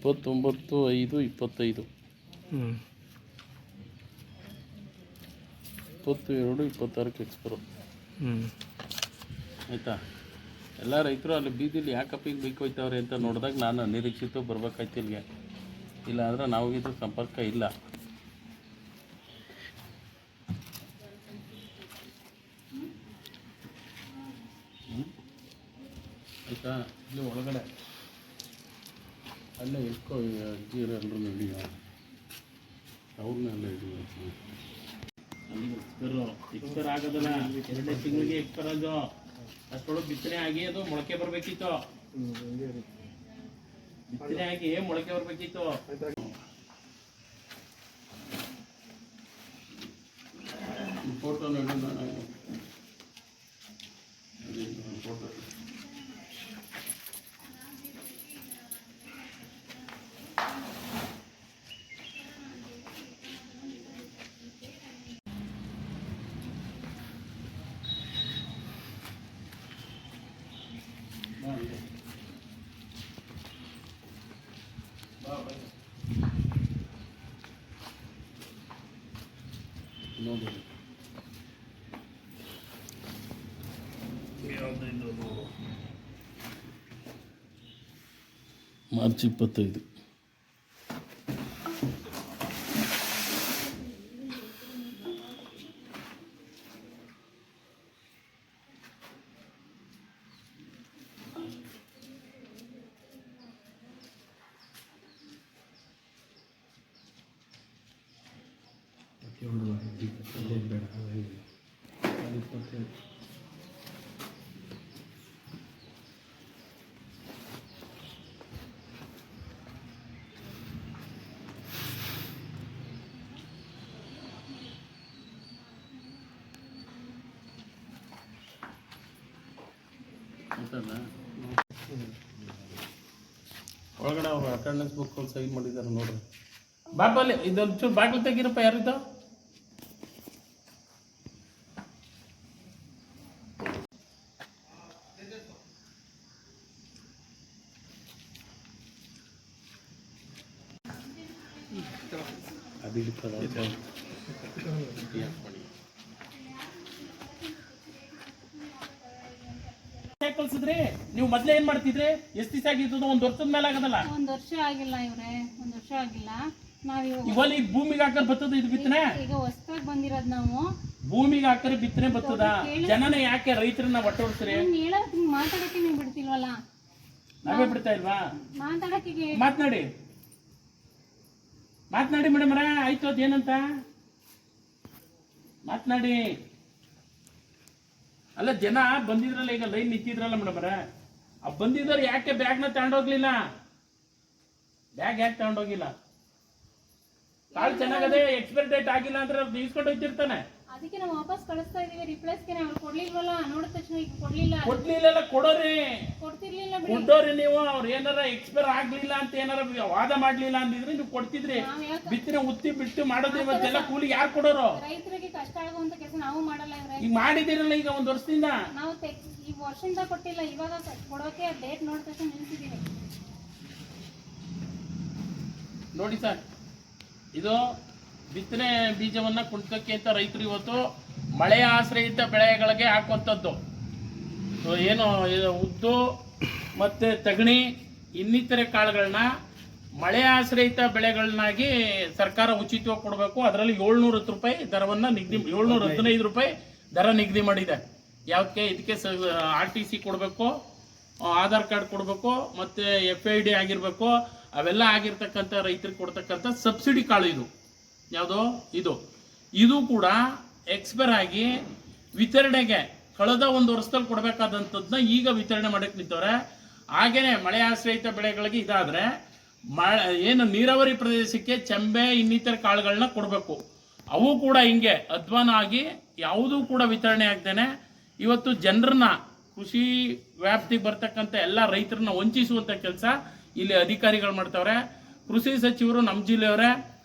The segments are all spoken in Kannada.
29/5/25 22/26 ಎಕ್ಸ್ಪೈರು. ಆಯಿತಾ? ಎಲ್ಲ ರೈತರು ಅಲ್ಲಿ ಬೀದಿಲಿ ಯಾಕಪ್ಪ ಈಗ ಬೈಕ್ ಹೋಯ್ತವ್ರೆ ಅಂತ ನೋಡಿದಾಗ ನಾನು ನಿರೀಕ್ಷಿತ ಬರ್ಬೇಕಾಯ್ತು ಇಲ್ಲಿಗೆ. ಇಲ್ಲ ಅಂದರೆ ನಾವಿದು ಸಂಪರ್ಕ ಇಲ್ಲ. ಆಯಿತಾ? ಇಲ್ಲಿ ಒಳಗಡೆ ಅಲ್ಲೇ ಇಟ್ಕೋ ಅಜ್ಜಿಯರು ಎಲ್ಲರೂ ಹಿಡಿಯ ಅವ್ರನ್ನೆಲ್ಲ ಹಿಡಿಯ. ಎಕ್ಸ್ಪೈರ್ ಆಗೋದಲ್ಲ, 2 ತಿಂಗಳಿಗೆ ಎಕ್ಸ್ಪೈರ್ ಅದು. ಅಷ್ಟೊಳಗೆ ಬಿತ್ತನೆ ಆಗಿ ಅದು ಮೊಳಕೆ ಬರಬೇಕಿತ್ತು. ಬಿತ್ತನೆ ಆಗಿ ಮೊಳಕೆ ಬರಬೇಕಿತ್ತು. ಫೋಟೋ ನೋಡಿ ಫೋಟೋ ನೋಡಿ. ಮಾರ್ಚ್ 25. ಒಳಗಡೆ ಅವರು ಅಟೆಂಡೆನ್ಸ್ ಬುಕ್ ಸೈನ್ ಮಾಡಿದ್ದಾರೆ ನೋಡ್ರಿ. ಬಾಬಲ್ಲಿ ಇದೊಂದು ಚೂರು ಬಾಗಿಲು ತೆಗೀರಪ್ಪ. ಯಾರಿದ್ದು? ಕಳ್ಸಿದ್ರಿ ನೀವು ಮೊದ್ಲೇ ಏನ್ ಮಾಡ್ತಿದ್ರಿ? ಎಷ್ಟು ದಿವಸ ಆಗಿದ್ದು? 1 ವರ್ಷದ ಮೇಲೆ ಆಗದಲ್ಲ. 1 ವರ್ಷ ಆಗಿಲ್ಲ ಇವ್ರೆ, 1 ವರ್ಷ ಆಗಿಲ್ಲ. ಇವಾಗ ಈ ಭೂಮಿಗೆ ಹಾಕರ್ ಬರ್ತದ ಇದು ಬಿತ್ತನೆ. ಈಗ ಹೊಸದಾಗಿ ಬಂದಿರೋದು ನಾವು. ಭೂಮಿಗೆ ಹಾಕರೆ ಬಿತ್ತನೆ ಬರ್ತದ. ಜನನೇ ಯಾಕೆ ರೈತರನ್ನ ಒಟ್ಟೋಡ್ಸ್ರಿ? ಹೇಳೋದು ಮಾತಾಡಕ್ಕೆ ನೀವು ಬಿಡ್ತಿಲ್ವಲ್ಲ. ನಾವೇ ಬಿಡ್ತಾ ಇಲ್ವಾ ಮಾತಾಡಕ್ಕೆ? ಮಾತನಾಡಿ ಮೇಡಮ್ ಅವರೇ. ಆಯ್ತು ಅದೇನಂತ ಮಾತನಾಡಿ. ಅಲ್ಲ ಜನ ಬಂದಿದ್ರಲ್ಲ, ಈಗ ಲೈನ್ ನಿಂತಿದ್ರಲ್ಲ ಮೇಡಮ್ ಅವರೇ, ಆ ಬಂದಿದ್ರು ಯಾಕೆ ಬ್ಯಾಗ್ನ ತಗೊಂಡೋಗ್ಲಿಲ್ಲ? ಬ್ಯಾಗ್ ಯಾಕೆ ತಗೊಂಡೋಗಿಲ್ಲ? ಕಾಳು ಚೆನ್ನಾಗದೆ, ಎಕ್ಸ್ಪೈರ್ ಡೇಟ್ ಆಗಿಲ್ಲ ಅಂದ್ರೆ ಅವ್ರು ಇಸ್ಕೊಂಡು ಹೋಗ್ತಿರ್ತಾನೆ. ಅದಕ್ಕೆ ನಾವು ವಾಪಸ್ ಕಳಿಸ್ತಾ ಇದೀವಿ. ರಿಪ್ಲೇಸ್ಗೆ ಅವ್ರು ಕೊಡ್ಲಿಲ್ವಲ್ಲ. ನೋಡಿದ ತಕ್ಷಣ ಈಗ ಕೊಡ್ಲಿಲ್ಲ. ಕೊಡೋರಿ, ಕೊಡ್ತಿರ್ಲಿಲ್ಲ. ಕೊಟ್ಟೋರಿ ನೀವು. ಅವ್ರು ಏನಾರ ಎಕ್ಸ್ಪೈರ್ ಆಗ್ಲಿಲ್ಲ ಅಂತ ಏನಾರ ವಾದ ಮಾಡ್ಲಿಲ್ಲ ಅಂದಿದ್ರೆ ನೀವು ಕೊಡ್ತಿದ್ರಿ. ಬಿತ್ತನೆ ಉತ್ತಿ ಬಿಟ್ಟು ಮಾಡೋದು ಇವತ್ತೆಲ್ಲ ಕೂಲಿ ಯಾರು ಕೊಡೋರು? ರೈತರಿಗೆ ಕಷ್ಟ ಆಗುವಂತ ಕೆಲಸ ನಾವು ಮಾಡಲ್ಲ. ಈಗ ಮಾಡಿದಿರಲ್ಲ ಈಗ 1 ವರ್ಷದಿಂದ. ನಾವು ಈ ವರ್ಷದಿಂದ ಕೊಟ್ಟಿಲ್ಲ, ಇವಾಗ ಕೊಡೋಕೆ ಡೇಟ್ ನೋಡಿದ ತಕ್ಷಣ ನಿಲ್ಸಿದೀವಿ. ನೋಡಿ ಸರ್, ಇದು ಬಿತ್ತನೆ ಬೀಜವನ್ನ ಕುಣ್ಕಕ್ಕೆ ಅಂತ ರೈತರು ಇವತ್ತು ಮಳೆ ಆಶ್ರಯಿತ ಬೆಳೆಗಳಿಗೆ ಹಾಕುವಂಥದ್ದು. ಏನು ಉದ್ದು ಮತ್ತೆ ತಗಣಿ ಇನ್ನಿತರೆ ಕಾಳುಗಳನ್ನ ಮಳೆ ಆಶ್ರಯಿತ ಬೆಳೆಗಳನ್ನಾಗಿ ಸರ್ಕಾರ ಉಚಿತವಾಗಿ ಕೊಡಬೇಕು. ಅದರಲ್ಲಿ 710 ರೂಪಾಯಿ ದರವನ್ನ ನಿಗದಿ, 715 ರೂಪಾಯಿ ದರ ನಿಗದಿ ಮಾಡಿದೆ. ಯಾವಕ್ಕೆ? ಇದಕ್ಕೆ RTC ಕೊಡಬೇಕು, ಆಧಾರ್ ಕಾರ್ಡ್ ಕೊಡಬೇಕು, ಮತ್ತೆ FID ಆಗಿರ್ಬೇಕು. ಅವೆಲ್ಲ ಆಗಿರ್ತಕ್ಕಂಥ ರೈತರಿಗೆ ಕೊಡ್ತಕ್ಕಂಥ ಸಬ್ಸಿಡಿ ಕಾಳು ಇದು. ಯಾವುದೋ ಇದು ಕೂಡ ಎಕ್ಸ್ಪೈರ್ ಆಗಿ ವಿತರಣೆಗೆ ಕಳೆದ 1 ವರ್ಷದಲ್ಲಿ ಕೊಡಬೇಕಾದಂಥದ್ದನ್ನ ಈಗ ವಿತರಣೆ ಮಾಡಕ್ಕೆ ನಿಂತವ್ರೆ. ಹಾಗೇನೆ ಮಳೆ ಆಶ್ರಯಿತ ಬೆಳೆಗಳಿಗೆ ಇದಾದ್ರೆ ಏನು ನೀರಾವರಿ ಪ್ರದೇಶಕ್ಕೆ ಚೆಂಬೆ ಇನ್ನಿತರ ಕಾಳುಗಳನ್ನ ಕೊಡಬೇಕು. ಅವು ಕೂಡ ಹಿಂಗೆ ಅಧ್ವಾನ ಆಗಿ ಯಾವುದೂ ಕೂಡ ವಿತರಣೆ ಆಗ್ದೇನೆ ಇವತ್ತು ಜನರನ್ನ, ಕೃಷಿ ವ್ಯಾಪ್ತಿಗೆ ಬರ್ತಕ್ಕಂಥ ಎಲ್ಲ ರೈತರನ್ನ ವಂಚಿಸುವಂಥ ಕೆಲಸ ಇಲ್ಲಿ ಅಧಿಕಾರಿಗಳು ಮಾಡ್ತಾವ್ರೆ. ಕೃಷಿ ಸಚಿವರು ನಮ್ಮ ಜಿಲ್ಲೆಯವರೇ,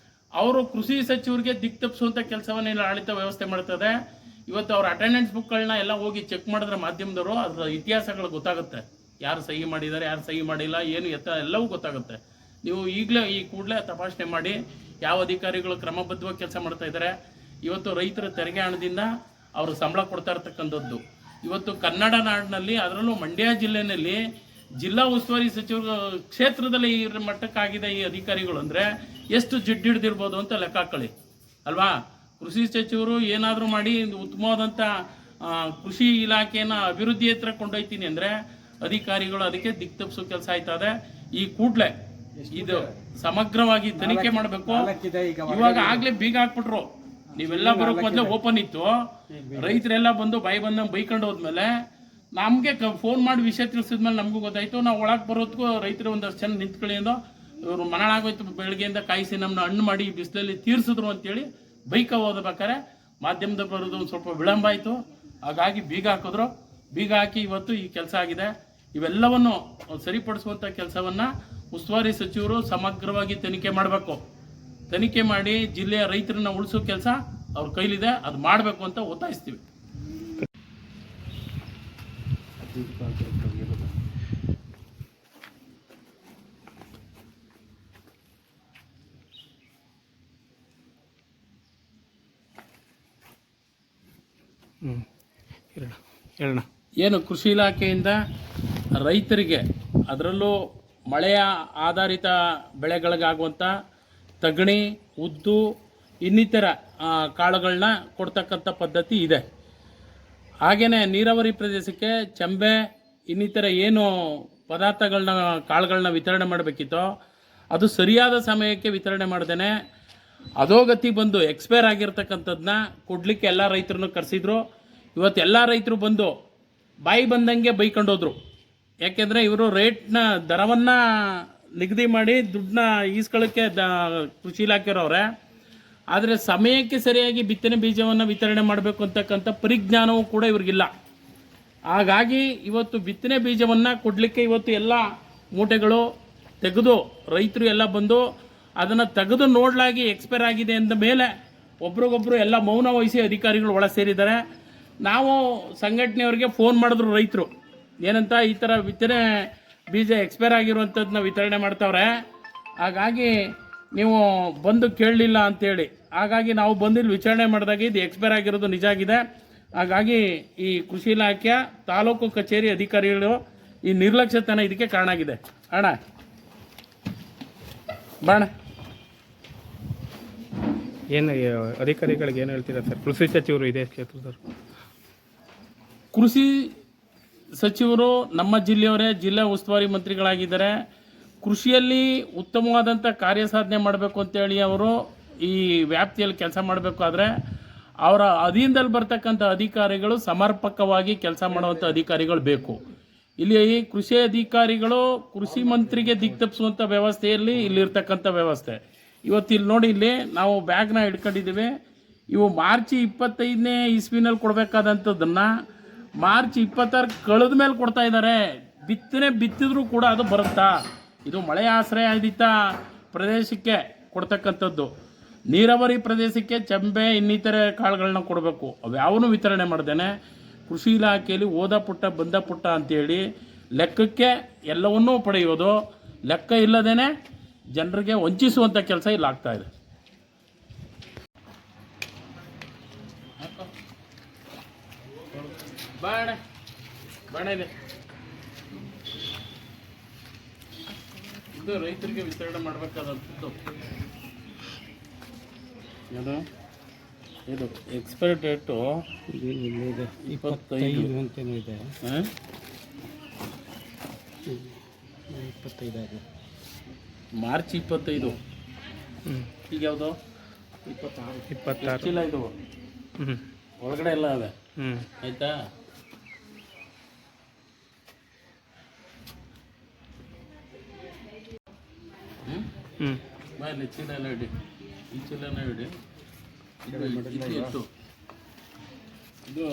ಅವರು ಕೃಷಿ ಸಚಿವರಿಗೆ ದಿಕ್ ತಪ್ಪಿಸುವಂಥ ಕೆಲಸವನ್ನು ಇಲ್ಲಿ ಆಡಳಿತ ವ್ಯವಸ್ಥೆ ಮಾಡ್ತದೆ. ಇವತ್ತು ಅವ್ರ ಅಟೆಂಡೆನ್ಸ್ ಬುಕ್ಗಳನ್ನ ಎಲ್ಲ ಹೋಗಿ ಚೆಕ್ ಮಾಡಿದ್ರೆ ಮಾಧ್ಯಮದವರು ಅದರ ಇತಿಹಾಸಗಳು ಗೊತ್ತಾಗುತ್ತೆ. ಯಾರು ಸಹಿ ಮಾಡಿದ್ದಾರೆ, ಯಾರು ಸಹಿ ಮಾಡಿಲ್ಲ, ಏನು ಎಲ್ಲವೂ ಗೊತ್ತಾಗುತ್ತೆ. ನೀವು ಈಗಲೇ ಈ ಕೂಡಲೇ ತಪಾಸಣೆ ಮಾಡಿ ಯಾವ ಅಧಿಕಾರಿಗಳು ಕ್ರಮಬದ್ಧವಾಗಿ ಕೆಲಸ ಮಾಡ್ತಾ ಇದ್ದಾರೆ. ಇವತ್ತು ರೈತರ ತೆರಿಗೆ ಹಣದಿಂದ ಅವರು ಸಂಬಳ ಕೊಡ್ತಾ ಇರ್ತಕ್ಕಂಥದ್ದು. ಇವತ್ತು ಕನ್ನಡ ನಾಡಿನಲ್ಲಿ, ಅದರಲ್ಲೂ ಮಂಡ್ಯ ಜಿಲ್ಲೆಯಲ್ಲಿ ಜಿಲ್ಲಾ ಉಸ್ತುವಾರಿ ಸಚಿವರು ಕ್ಷೇತ್ರದಲ್ಲಿ ಈ ಮಟ್ಟಕ್ಕಾಗಿದೆ ಈ ಅಧಿಕಾರಿಗಳು ಅಂದರೆ ಎಷ್ಟು ಜಿಡ್ಡು ಹಿಡ್ದಿರ್ಬೋದು ಅಂತ ಲೆಕ್ಕ ಹಾಕೊಳ್ಳಿ ಅಲ್ವಾ. ಕೃಷಿ ಸಚಿವರು ಏನಾದರೂ ಮಾಡಿ ಉತ್ತಮವಾದಂಥ ಕೃಷಿ ಇಲಾಖೆಯನ್ನು ಅಭಿವೃದ್ಧಿ ಹತ್ರ ಕೊಂಡೊಯ್ತೀನಿ ಅಂದರೆ ಅಧಿಕಾರಿಗಳು ಅದಕ್ಕೆ ದಿಕ್ತಪ್ಪಿಸೋ ಕೆಲಸ ಆಯ್ತದೆ. ಈ ಕೂಡಲೇ ಇದು ಸಮಗ್ರವಾಗಿ ತನಿಖೆ ಮಾಡಬೇಕು. ಇವಾಗ ಆಗ್ಲೇ ಬೀಗ ಹಾಕ್ಬಿಟ್ರು. ನೀವೆಲ್ಲ ಬರೋಕ್ ಮೊದಲೇ ಓಪನ್ ಇತ್ತು. ರೈತರೆಲ್ಲ ಬಂದು ಬಂದಂಗೆ ಬೈಕೊಂಡು ಹೋದ್ಮೇಲೆ ನಮಗೆ ಫೋನ್ ಮಾಡಿ ವಿಷಯ ತಿಳಿಸಿದ್ಮೇಲೆ ನಮಗೂ ಗೊತ್ತಾಯ್ತು. ನಾವು ಒಳಗೆ ಬರೋದಕ್ಕೂ ರೈತರು ಒಂದಷ್ಟು ಜನ ನಿಂತ್ಕೊಳ್ಳಿ ಅಂದು ಇವರು ಮನಳಾಗೋಯ್ತು. ಬೆಳಗ್ಗೆಯಿಂದ ಕಾಯಿಸಿ ನಮ್ಮನ್ನ ಹಣ್ಣು ಮಾಡಿ ಬಿಸಿಲಲ್ಲಿ ತೀರಿಸಿದ್ರು ಅಂತೇಳಿ ಬೈಕ ಓದಬೇಕಾರೆ ಮಾಧ್ಯಮದ ಬರೋದು ಒಂದು ಸ್ವಲ್ಪ ವಿಳಂಬ ಆಯಿತು. ಹಾಗಾಗಿ ಬೀಗ ಹಾಕಿದ್ರು. ಬೀಗ ಹಾಕಿ ಇವತ್ತು ಈ ಕೆಲಸ ಆಗಿದೆ. ಇವೆಲ್ಲವನ್ನು ಸರಿಪಡಿಸುವಂಥ ಕೆಲಸವನ್ನು ಉಸ್ತುವಾರಿ ಸಚಿವರು ಸಮಗ್ರವಾಗಿ ತನಿಖೆ ಮಾಡಬೇಕು. ತನಿಖೆ ಮಾಡಿ ಜಿಲ್ಲೆಯ ರೈತರನ್ನ ಉಳಿಸೋ ಕೆಲಸ ಅವ್ರ ಕೈಲಿದೆ, ಅದು ಮಾಡಬೇಕು ಅಂತ ಒತ್ತಾಯಿಸ್ತೀವಿ. ಏನು ಕೃಷಿ ಇಲಾಖೆಯಿಂದ ರೈತರಿಗೆ, ಅದರಲ್ಲೂ ಮಳೆಯ ಆಧಾರಿತ ಬೆಳೆಗಳಿಗಾಗುವಂಥ ತಗಣಿ, ಉದ್ದು, ಇನ್ನಿತರ ಕಾಳುಗಳನ್ನ ಕೊಡ್ತಕ್ಕಂಥ ಪದ್ಧತಿ ಇದೆ. ಹಾಗೆಯೇ ನೀರಾವರಿ ಪ್ರದೇಶಕ್ಕೆ ಚಂಬೆ, ಇನ್ನಿತರ ಏನು ಪದಾರ್ಥಗಳನ್ನ ಕಾಳುಗಳನ್ನ ವಿತರಣೆ ಮಾಡಬೇಕಿತ್ತೋ ಅದು ಸರಿಯಾದ ಸಮಯಕ್ಕೆ ವಿತರಣೆ ಮಾಡ್ದೇನೆ ಅಧೋಗತಿ ಬಂದು ಎಕ್ಸ್ಪೈರ್ ಆಗಿರ್ತಕ್ಕಂಥದ್ದನ್ನ ಕೊಡಲಿಕ್ಕೆ ಎಲ್ಲ ರೈತರನ್ನು ಕರೆಸಿದ್ರು. ಇವತ್ತು ಎಲ್ಲ ರೈತರು ಬಂದು ಬಾಯಿ ಬಂದಂಗೆ ಬೈಕೊಂಡೋದ್ರು. ಯಾಕೆಂದರೆ ಇವರು ರೇಟ್ನ ದರವನ್ನು ನಿಗದಿ ಮಾಡಿ ದುಡ್ಡನ್ನ ಈಸ್ಕೊಳ್ಳೋಕ್ಕೆ ಕೃಷಿ ಇಲಾಖೆಯವ್ರವ್ರೆ. ಆದರೆ ಸಮಯಕ್ಕೆ ಸರಿಯಾಗಿ ಬಿತ್ತನೆ ಬೀಜವನ್ನು ವಿತರಣೆ ಮಾಡಬೇಕು ಅಂತಕ್ಕಂಥ ಪರಿಜ್ಞಾನವೂ ಕೂಡ ಇವ್ರಿಗಿಲ್ಲ. ಹಾಗಾಗಿ ಇವತ್ತು ಬಿತ್ತನೆ ಬೀಜವನ್ನು ಕೊಡಲಿಕ್ಕೆ ಇವತ್ತು ಎಲ್ಲ ಮೂಟೆಗಳು ತೆಗೆದು ರೈತರು ಎಲ್ಲ ಬಂದು ಅದನ್ನು ತೆಗೆದು ನೋಡಲಾಗಿ ಎಕ್ಸ್ಪೈರ್ ಆಗಿದೆ ಅಂದ ಮೇಲೆ ಒಬ್ರಿಗೊಬ್ಬರು ಎಲ್ಲ ಮೌನ ವಹಿಸಿ ಅಧಿಕಾರಿಗಳು ಒಳ ಸೇರಿದ್ದಾರೆ. ನಾವು ಸಂಘಟನೆಯವರಿಗೆ ಫೋನ್ ಮಾಡಿದ್ರು ರೈತರು, ಏನಂತ ಈ ಥರ ಬಿತ್ತನೆ ಬೀಜ ಎಕ್ಸ್ಪೈರ್ ಆಗಿರುವಂಥದ್ದನ್ನ ವಿತರಣೆ ಮಾಡ್ತಾವ್ರೆ, ಹಾಗಾಗಿ ನೀವು ಬಂದು ಕೇಳಲಿಲ್ಲ ಅಂಥೇಳಿ. ಹಾಗಾಗಿ ನಾವು ಬಂದಿಲ್ಲಿ ವಿಚಾರಣೆ ಮಾಡಿದಾಗ ಇದು ಎಕ್ಸ್ಪೈರ್ ಆಗಿರೋದು ನಿಜ ಆಗಿದೆ. ಹಾಗಾಗಿ ಈ ಕೃಷಿ ಇಲಾಖೆಯ ತಾಲೂಕು ಕಚೇರಿ ಅಧಿಕಾರಿಗಳು ಈ ನಿರ್ಲಕ್ಷ್ಯತನ ಇದಕ್ಕೆ ಕಾರಣ ಆಗಿದೆ. ಅಣ್ಣ ಬಾಣ ಏನು ಅಧಿಕಾರಿಗಳಿಗೆ ಏನು ಹೇಳ್ತೀರಾ ಸರ್? ಕೃಷಿ ಸಚಿವರು ಇದೇ ಕ್ಷೇತ್ರದವರು. ಕೃಷಿ ಸಚಿವರು ನಮ್ಮ ಜಿಲ್ಲೆಯವರೇ, ಜಿಲ್ಲಾ ಉಸ್ತುವಾರಿ ಮಂತ್ರಿಗಳಾಗಿದ್ದಾರೆ. ಕೃಷಿಯಲ್ಲಿ ಉತ್ತಮವಾದಂಥ ಕಾರ್ಯಸಾಧನೆ ಮಾಡಬೇಕು ಅಂತೇಳಿ ಅವರು ಈ ವ್ಯಾಪ್ತಿಯಲ್ಲಿ ಕೆಲಸ ಮಾಡಬೇಕಾದ್ರೆ ಅವರ ಅಧೀನದಲ್ಲಿ ಬರ್ತಕ್ಕಂಥ ಅಧಿಕಾರಿಗಳು ಸಮರ್ಪಕವಾಗಿ ಕೆಲಸ ಮಾಡುವಂಥ ಅಧಿಕಾರಿಗಳು ಬೇಕು. ಇಲ್ಲಿ ಕೃಷಿ ಅಧಿಕಾರಿಗಳು ಕೃಷಿ ಮಂತ್ರಿಗೆ ದಿಕ್ತಪ್ಪಿಸುವಂಥ ವ್ಯವಸ್ಥೆಯಲ್ಲಿ ಇಲ್ಲಿರ್ತಕ್ಕಂಥ ವ್ಯವಸ್ಥೆ. ಇವತ್ತು ಇಲ್ಲಿ ನೋಡಿ, ಇಲ್ಲಿ ನಾವು ಬ್ಯಾಗ್ನ ಹಿಡ್ಕೊಂಡಿದ್ದೀವಿ. ಇವು ಮಾರ್ಚ್ 25ನೇ ಇಸ್ವಿನಲ್ಲಿ ಕೊಡಬೇಕಾದಂಥದ್ದನ್ನು ಮಾರ್ಚ್ 26 ಕಳೆದ ಮೇಲೆ ಕೊಡ್ತಾ ಇದ್ದಾರೆ. ಬಿತ್ತಿದ್ರೂ ಕೂಡ ಅದು ಬರುತ್ತಾ? ಇದು ಮಳೆ ಆಶ್ರಯಾದಿತ ಪ್ರದೇಶಕ್ಕೆ ಕೊಡ್ತಕ್ಕಂಥದ್ದು. ನೀರಾವರಿ ಪ್ರದೇಶಕ್ಕೆ ಚಂಬೆ, ಇನ್ನಿತರೆ ಕಾಳುಗಳನ್ನ ಕೊಡಬೇಕು. ಅವ್ಯಾವೂ ವಿತರಣೆ ಮಾಡ್ದೇನೆ ಕೃಷಿ ಇಲಾಖೆಯಲ್ಲಿ ಓದ ಪುಟ್ಟ ಬಂದ ಪುಟ್ಟ ಅಂತೇಳಿ ಲೆಕ್ಕಕ್ಕೆ ಎಲ್ಲವನ್ನೂ ಪಡೆಯೋದು, ಲೆಕ್ಕ ಇಲ್ಲದೇ ಜನರಿಗೆ ವಂಚಿಸುವಂಥ ಕೆಲಸ ಇಲ್ಲಿ ಆಗ್ತಾ ಇದೆ. ಬಾಣ ಇದೆ. ಇದು ರೈತರಿಗೆ ವಿತರಣೆ ಮಾಡಬೇಕಾದಂಥದ್ದು. ಏನು ಇದು ಎಕ್ಸ್ಪೈರಿ ಡೇಟು 25 ಅಂತೇನೋ ಇದೆ. 25 ಮಾರ್ಚ್ 25. ಈಗ ಯಾವುದು 26 ಇಲ್ಲ, ಇದು ಒಳಗಡೆ ಎಲ್ಲ ಅವೆ. ಆಯ್ತಾ? ಇಲ್ಲಿ ಚೀಲ ಎಲ್ಲ ಇಡಿ, ಈ ಚೀಲನ ಇಡಿ. ಇದು ಇದು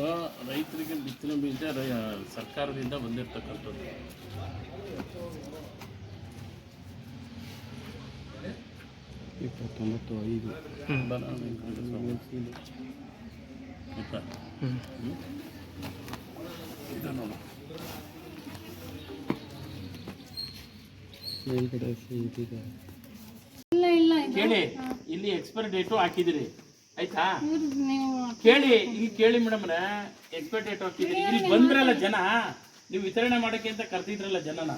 ರೈತರಿಗೆ ಬಿತ್ತನೆ ಬೀಜ ಸರ್ಕಾರದಿಂದ ಬಂದಿರತಕ್ಕಂಥದ್ದು. ಇದು ನೋಡು, ಇಲ್ಲ ಇಲ್ಲ ಇದು ಕೇಳಿ, ಇಲ್ಲಿ ಎಕ್ಸ್ಪೈರಿ ಡೇಟು ಹಾಕಿದಿರಿ ಆಯ್ತಾ? ನೀವು ಕೇಳಿ, ಇಲ್ಲಿ ಕೇಳಿ ಮೇಡಮ್ರೆ, ಎಕ್ಸ್ಪೈರಿ ಡೇಟ್ ಹಾಕಿದಿರಿ. ಇಲ್ಲಿ ಬಂದ್ರಲ್ಲ ಜನ, ನೀವು ವಿತರಣೆ ಮಾಡಕ್ಕೆ ಅಂತ ಕರ್ತಿದ್ರಲ್ಲ ಜನನ,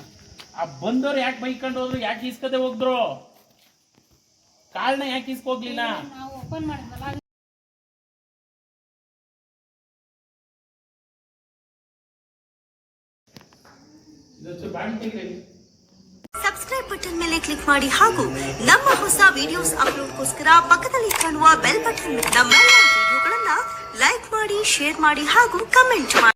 ಆ ಬಂದವ್ರು ಯಾಕೆ ಬೈಕೊಂಡು ಹೋದ್ರು, ಯಾಕೆ ಇಸ್ಕದೆ ಹೋದ್ರು, ಕಾರಣ ಯಾಕೆ ಇಸ್ಕೋಗ್ಲಿಲ್ಲ? ನಾವು ಓಪನ್ ಮಾಡಿದ್ವಲ್ಲ ಅದು ಸಬ್ಸ್ಕ್ರೈಬ್ ಬಟನ್ ಮೇಲೆ ಕ್ಲಿಕ್ ಮಾಡಿ ಹಾಗೂ ನಮ್ಮ ಹೊಸ ವಿಡಿಯೋಸ್ ಅಪ್ಲೋಡ್ಗೋಸ್ಕರ ಪಕ್ಕದಲ್ಲಿ ಕಾಣುವ ಬೆಲ್ ಬಟನ್ ನಮ್ಮೆಲ್ಲ ವಿಡಿಯೋಗಳನ್ನ ಲೈಕ್ ಮಾಡಿ, ಶೇರ್ ಮಾಡಿ ಹಾಗೂ ಕಮೆಂಟ್ ಮಾಡಿ.